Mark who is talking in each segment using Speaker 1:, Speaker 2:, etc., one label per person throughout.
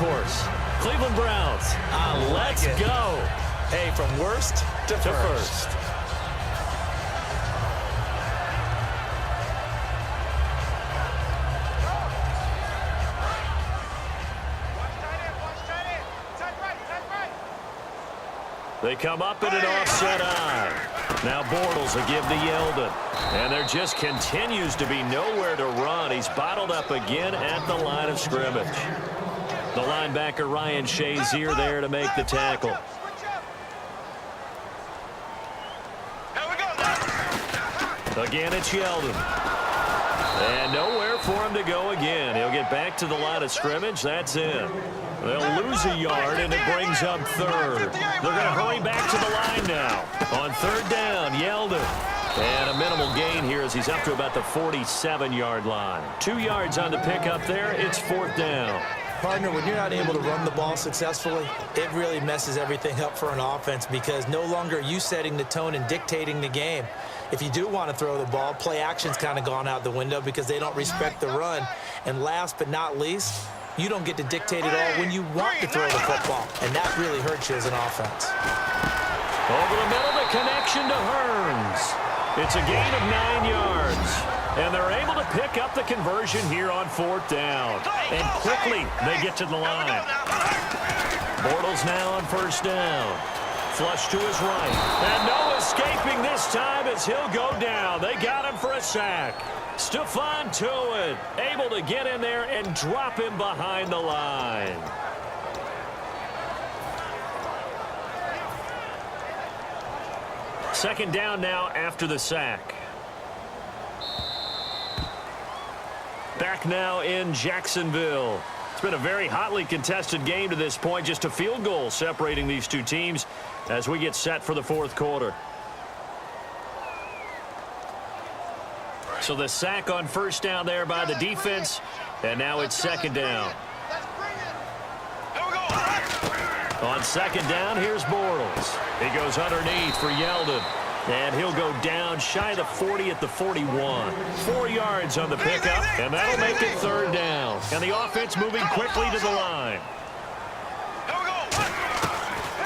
Speaker 1: course. Cleveland Browns. Let's go.
Speaker 2: Hey, from worst to first.
Speaker 1: They come up in an offset eye. Now Bortles will give to Yeldon. And there just continues to be nowhere to run. He's bottled up again at the line of scrimmage. The linebacker Ryan Shazier there to make the tackle. Again, it's Yeldon. And nowhere for him to go again. He'll get back to the line of scrimmage. That's it. They'll lose a yard, and it brings up third. They're going to hurry back to the line now. On third down, Yeldon. And a minimal gain here as he's up to about the 47-yard line. 2 yards on the pickup there. It's fourth down.
Speaker 2: Partner, when you're not able to run the ball successfully, it really messes everything up for an offense because no longer are you setting the tone and dictating the game. If you do want to throw the ball, play action's kind of gone out the window because they don't respect the run. And last but not least, you don't get to dictate it all when you want to throw the football. And that really hurts you as an offense.
Speaker 1: Over the middle, the connection to Hearns. It's a gain of 9 yards. And they're able to pick up the conversion here on fourth down. And quickly, they get to the line. Bortles now on first down. Flush to his right. And no escaping this time as he'll go down. They got him for a sack. Stephon Tuitt able to get in there and drop him behind the line. Second down now after the sack. Back now in Jacksonville. It's been a very hotly contested game to this point. Just a field goal separating these two teams as we get set for the fourth quarter. So the sack on first down there by the defense. And now it's second down. On second down, here's Bortles. He goes underneath for Yeldon. And he'll go down shy of the 40 at the 41. 4 yards on the pickup, and that'll make it third down. And the offense moving quickly to the line.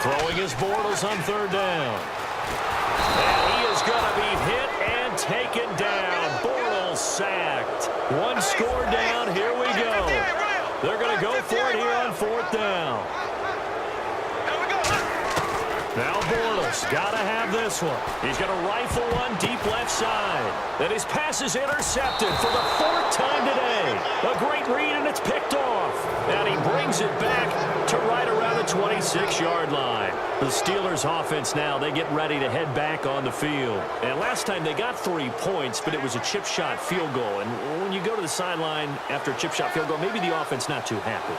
Speaker 1: Throwing his Bortles on third down. And he is going to be hit and taken down. Bortles sacked. One score down. Here we go. They're going to go for it here on fourth down. Now Bortles got to have this one. He's going to rifle one deep left side. And his pass is intercepted for the fourth time today. A great read, and it's picked off. And he brings it back to right around the 26-yard line. The Steelers offense now, they get ready to head back on the field. And last time they got 3 points, but it was a chip shot field goal. And when you go to the sideline after a chip shot field goal, maybe the offense not too happy.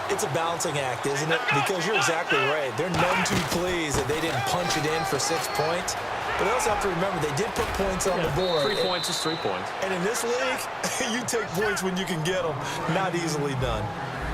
Speaker 2: It's a balancing act, isn't it? Because you're exactly right. They're none too pleased that they didn't punch it in for 6 points. But they also have to remember they did put points on the board.
Speaker 1: 3 points is 3 points.
Speaker 2: And in this league, you take points when you can get them. Not easily done.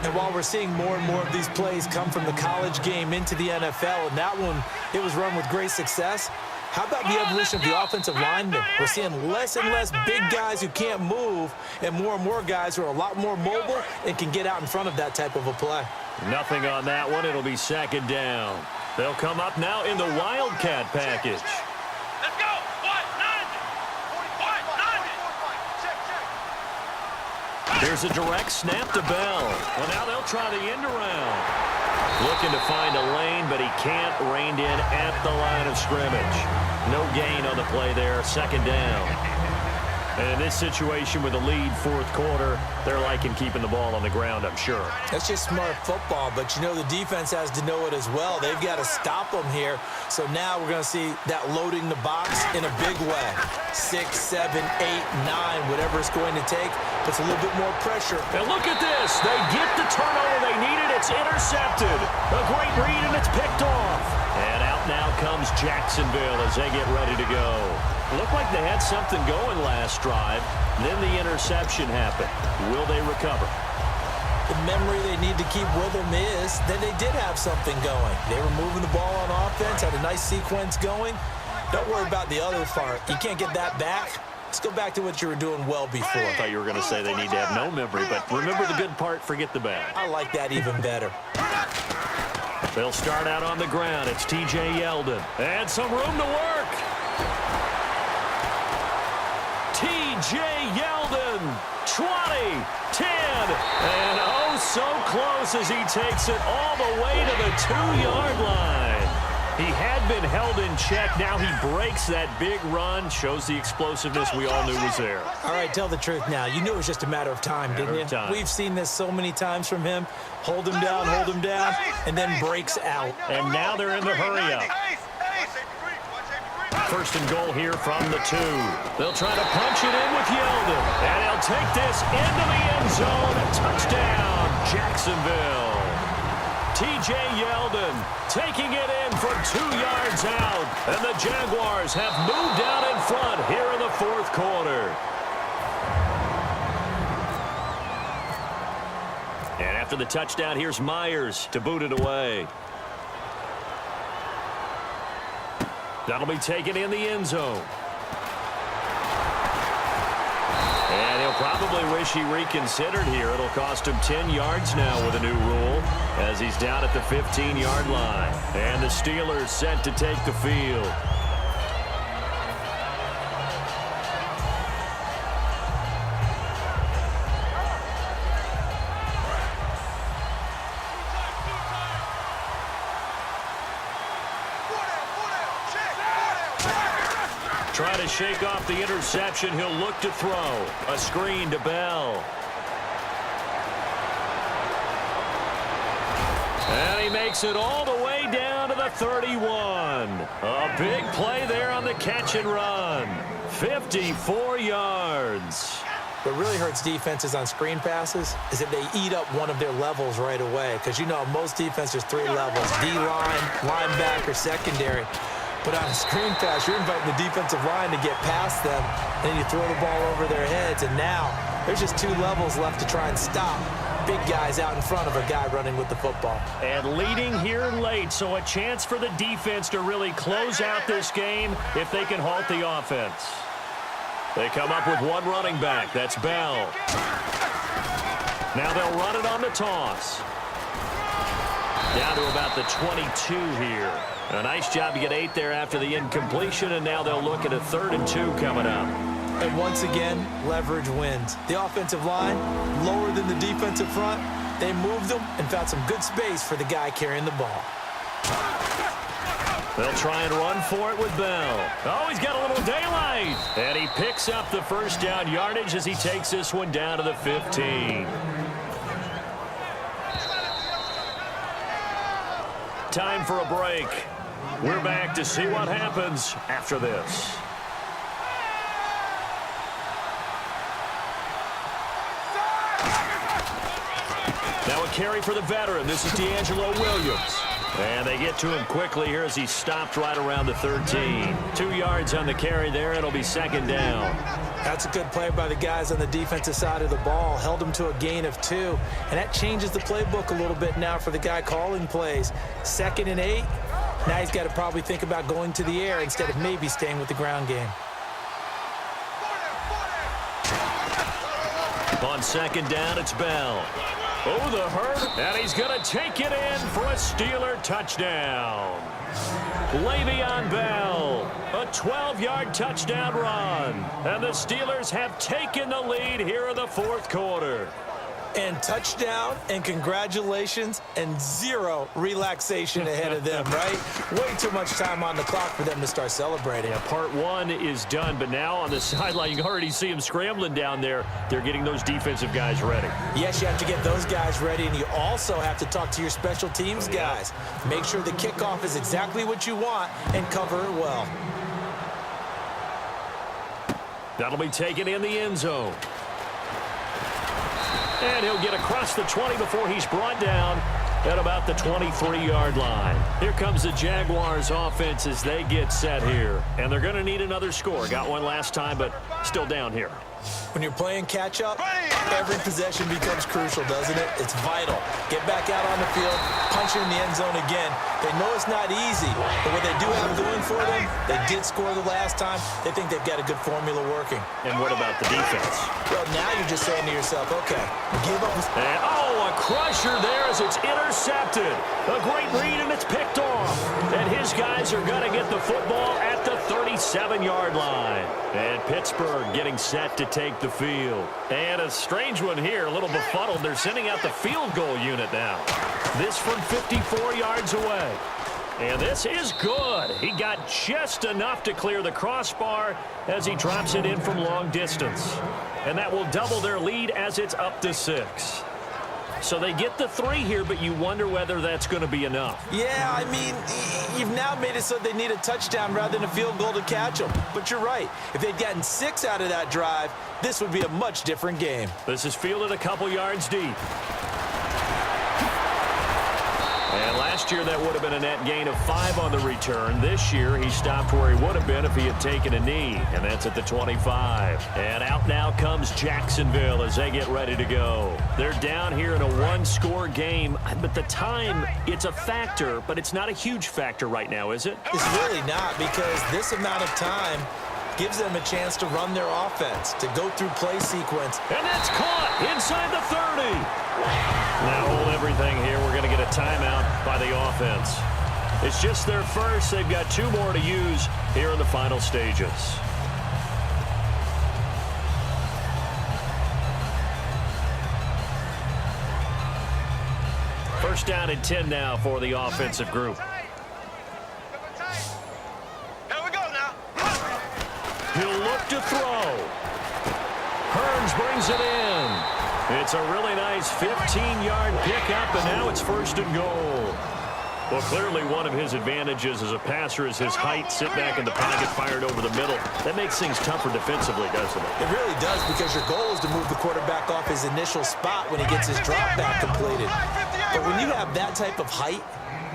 Speaker 2: And while we're seeing more and more of these plays come from the college game into the NFL, and that one, it was run with great success, how about the evolution of the offensive linemen? We're seeing less and less big guys who can't move and more guys who are a lot more mobile and can get out in front of that type of a play.
Speaker 1: Nothing on that one. It'll be second down. They'll come up now in the Wildcat package.
Speaker 3: Let's go.
Speaker 1: Here's a direct snap to Bell. Well, now they'll try the end around. Looking to find a lane, but he can't. Reined in at the line of scrimmage. No gain on the play there. Second down. And in this situation with a lead fourth quarter, they're liking keeping the ball on the ground, I'm sure.
Speaker 2: That's just smart football, but you know the defense has to know it as well. They've got to stop them here. So now we're going to see that loading the box in a big way. 6, 7, 8, 9, whatever it's going to take, puts a little bit more pressure.
Speaker 1: And look at this. They get the turnover they needed. It's intercepted. A great read, and it's picked off. And out now comes Jacksonville as they get ready to go. Looked like they had something going last drive. Then the interception happened. Will they recover?
Speaker 2: The memory they need to keep with them is that they did have something going. They were moving the ball on offense, had a nice sequence going. Don't worry about the other part. You can't get that back. Let's go back to what you were doing well before.
Speaker 1: I thought you were going to say they need to have no memory, but remember the good part, forget the bad.
Speaker 2: I like that even better.
Speaker 1: They'll start out on the ground. It's T.J. Yeldon. And some room to work. T.J. Yeldon, 20, 10, and oh so close as he takes it all the way to the 2-yard line. He had been held in check. Now he breaks that big run, shows the explosiveness we all knew was there.
Speaker 2: All right, tell the truth now. You knew it was just a matter of time, didn't you? We've seen this so many times from him. Hold him down, and then breaks out.
Speaker 1: And now they're in the hurry-up. First and goal here from the 2. They'll try to punch it in with Yeldon. And he'll take this into the end zone. Touchdown, Jacksonville. T.J. Yeldon taking it in from 2 yards out. And the Jaguars have moved out in front here in the 4th quarter. And after the touchdown, here's Myers to boot it away. That'll be taken in the end zone. And he'll probably wish he reconsidered here. It'll cost him 10 yards now with a new rule as he's down at the 15-yard line. And the Steelers set to take the field. Try to shake off the interception. He'll look to throw. A screen to Bell. And he makes it all the way down to the 31. A big play there on the catch and run. 54 yards.
Speaker 2: What really hurts defenses on screen passes is that they eat up one of their levels right away. Because, you know, most defenses, 3 levels. D-line, linebacker, secondary. But on a screen pass, you're inviting the defensive line to get past them, and then you throw the ball over their heads, and now there's just 2 levels left to try and stop big guys out in front of a guy running with the football.
Speaker 1: And leading here late, so a chance for the defense to really close out this game if they can halt the offense. They come up with 1 running back. That's Bell. Now they'll run it on the toss. Down to about the 22 here. A nice job to get 8 there after the incompletion, and now they'll look at a 3rd and 2 coming up.
Speaker 2: And once again, leverage wins. The offensive line, lower than the defensive front, they moved them and found some good space for the guy carrying the ball.
Speaker 1: They'll try and run for it with Bell. Oh, he's got a little daylight. And he picks up the first down yardage as he takes this one down to the 15. Time for a break. We're back to see what happens after this. Now a carry for the veteran. This is D'Angelo Williams. And they get to him quickly here as he stopped right around the 13. 2 yards on the carry there. It'll be 2nd down.
Speaker 2: That's a good play by the guys on the defensive side of the ball. Held them to a gain of 2. And that changes the playbook a little bit now for the guy calling plays. 2nd and 8. Now he's got to probably think about going to the air instead of maybe staying with the ground game.
Speaker 1: On 2nd down, it's Bell. Oh, the hurt, and he's going to take it in for a Steeler touchdown. Le'Veon Bell, a 12-yard touchdown run. And the Steelers have taken the lead here in the 4th quarter.
Speaker 2: And touchdown, and congratulations, and 0 relaxation ahead of them, right? Way too much time on the clock for them to start celebrating.
Speaker 1: Yeah, part 1 is done, but now on the sideline, you can already see them scrambling down there. They're getting those defensive guys ready.
Speaker 2: Yes, you have to get those guys ready, and you also have to talk to your special teams guys. Make sure the kickoff is exactly what you want and cover it well.
Speaker 1: That'll be taken in the end zone. And he'll get across the 20 before he's brought down at about the 23-yard line. Here comes the Jaguars offense as they get set here. And they're going to need another score. Got one last time, but still down here.
Speaker 2: When you're playing catch-up, every possession becomes crucial, doesn't it? It's vital. Get back out on the field, punch it in the end zone again. They know it's not easy, but what they do have going for them, they did score the last time. They think they've got a good formula working.
Speaker 1: And what about the defense?
Speaker 2: Well, now you're just saying to yourself, okay, give up.
Speaker 1: And, a crusher there as it's intercepted. A great read, and it's picked off. And his guys are going to get the football at the 37-yard line. And Pittsburgh getting set to take the field. And a strange one here, a little befuddled. They're sending out the field goal unit now. This from 54 yards away. And this is good. He got just enough to clear the crossbar as he drops it in from long distance. And that will double their lead as it's up to 6. So they get the 3 here, but you wonder whether that's going to be enough.
Speaker 2: Yeah, I mean, you've now made it so they need a touchdown rather than a field goal to catch them. But you're right. If they'd gotten 6 out of that drive, this would be a much different game.
Speaker 1: This is fielded a couple yards deep. And last year, that would have been a net gain of 5 on the return. This year, he stopped where he would have been if he had taken a knee, and that's at the 25. And out now comes Jacksonville as they get ready to go. They're down here in a 1-score game, but the time, it's a factor, but it's not a huge factor right now, is it?
Speaker 2: It's really not, because this amount of time gives them a chance to run their offense, to go through play sequence.
Speaker 1: And that's caught inside the 30. Now hold everything here. We're going to get a timeout by the offense. It's just their first. They've got 2 more to use here in the final stages. First down and 10 now for the offensive group. He'll look to throw. Hearns brings it in. It's a really nice 15-yard pickup, and now it's first and goal. Well, clearly one of his advantages as a passer is his height. Sit back in the pocket, fired over the middle. That makes things tougher defensively, doesn't it?
Speaker 2: It really does, because your goal is to move the quarterback off his initial spot when he gets his drop back completed. But when you have that type of height,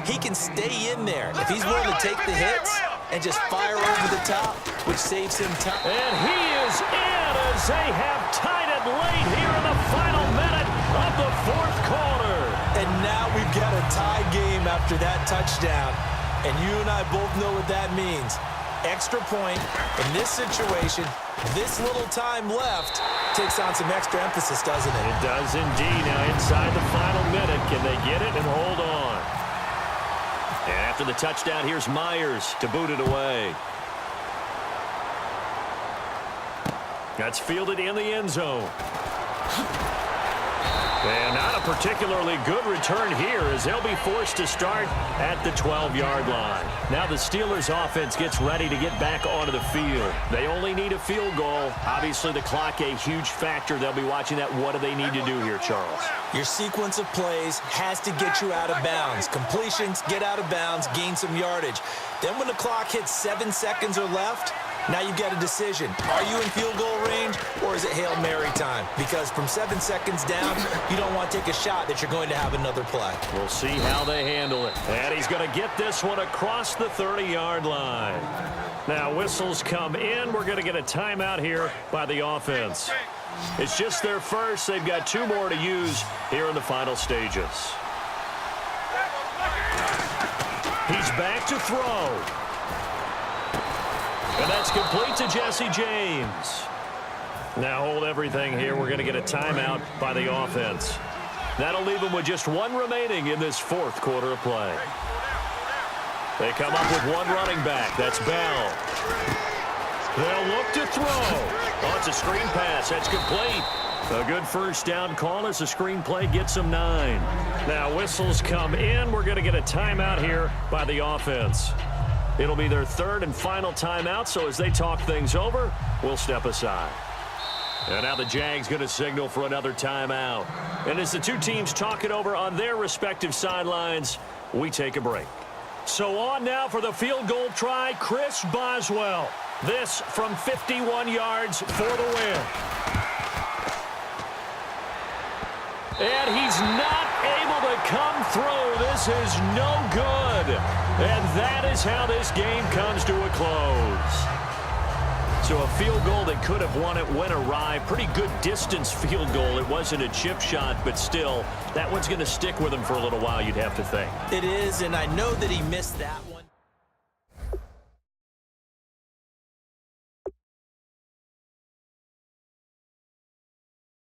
Speaker 2: he can stay in there. If he's willing to take the hits and just fire over the top, which saves him time.
Speaker 1: And he is in as they have tied it late here in the final minute of the 4th quarter.
Speaker 2: And now we've got a tie game after that touchdown. And you and I both know what that means. Extra point in this situation, this little time left, takes on some extra emphasis, doesn't it?
Speaker 1: It does indeed. Now inside the final minute, can they get it and hold on? And after the touchdown, here's Myers to boot it away. That's fielded in the end zone. And not a particularly good return here as they'll be forced to start at the 12-yard line. Now the Steelers' offense gets ready to get back onto the field. They only need a field goal. Obviously, the clock a huge factor. They'll be watching that. What do they need to do here, Charles?
Speaker 2: Your sequence of plays has to get you out of bounds. Completions, get out of bounds, gain some yardage. Then when the clock hits 7 seconds or left, now you've got a decision. Are you in field goal range, or is it Hail Mary time? Because from 7 seconds down, you don't want to take a shot that you're going to have another play.
Speaker 1: We'll see how they handle it. And he's going to get this one across the 30-yard line. Now whistles come in. We're going to get a timeout here by the offense. It's just their first. They've got 2 more to use here in the final stages. He's back to throw. And that's complete to Jesse James. Now hold everything here. We're going to get a timeout by the offense. That'll leave them with just 1 remaining in this 4th quarter of play. They come up with 1 running back. That's Bell. They'll look to throw. Oh, it's a screen pass. That's complete. A good first down call as the screen play gets them 9. Now whistles come in. We're going to get a timeout here by the offense. It'll be their 3rd and final timeout, so as they talk things over, we'll step aside. And now the Jags going to signal for another timeout. And as the 2 teams talk it over on their respective sidelines, we take a break. So on now for the field goal try, Chris Boswell. This from 51 yards for the win. And he's not able to come through. This is no good. And that is how this game comes to a close. So a field goal that could have won it went awry. Pretty good distance field goal. It wasn't a chip shot, but still, that one's going to stick with him for a little while, you'd have to think.
Speaker 2: It is, and I know that he missed that one.